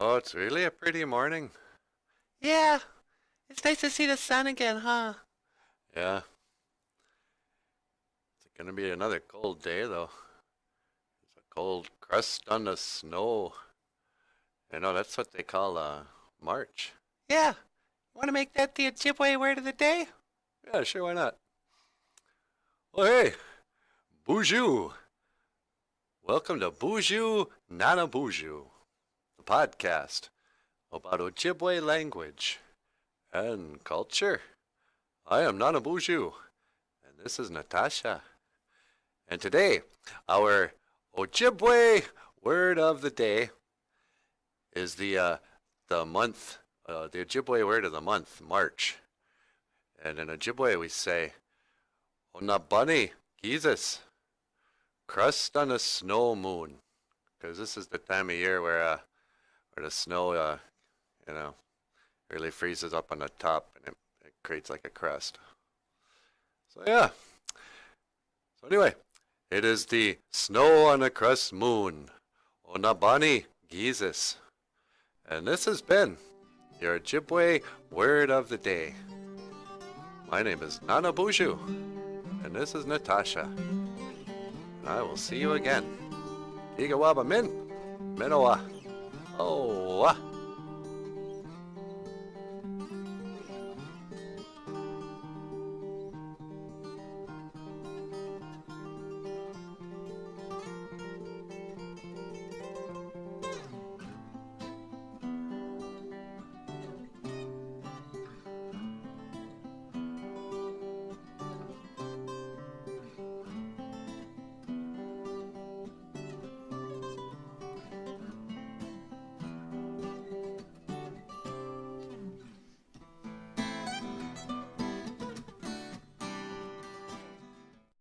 Oh, it's really a pretty morning. Yeah, it's nice to see the sun again, huh? Yeah, it's gonna be another cold day though. It's a cold crust on the snow. That's what they call March. Yeah. Want to make that the Ojibwe word of the day? Yeah, sure, why not? Well, hey, BOOZHOO! Welcome to BOOZHOO Nana BOOZHOO, the podcast about Ojibwe language and culture. I am Nana BOOZHOO, and this is Natasha. And today, our Ojibwe word of the day is the Ojibwe word of the month, March. And in Ojibwe we say, Onaabani-Giizis, crust on a snow moon. Because this is the time of year where the snow, really freezes up on the top and it creates like a crust. So yeah. So anyway, it is the snow on a crust moon, Onaabani-Giizis. And this has been your Ojibwe word of the day. My name is Nana BOOZHOO, and this is Natasha. And I will see you again. Igawaba min, minowa, owa.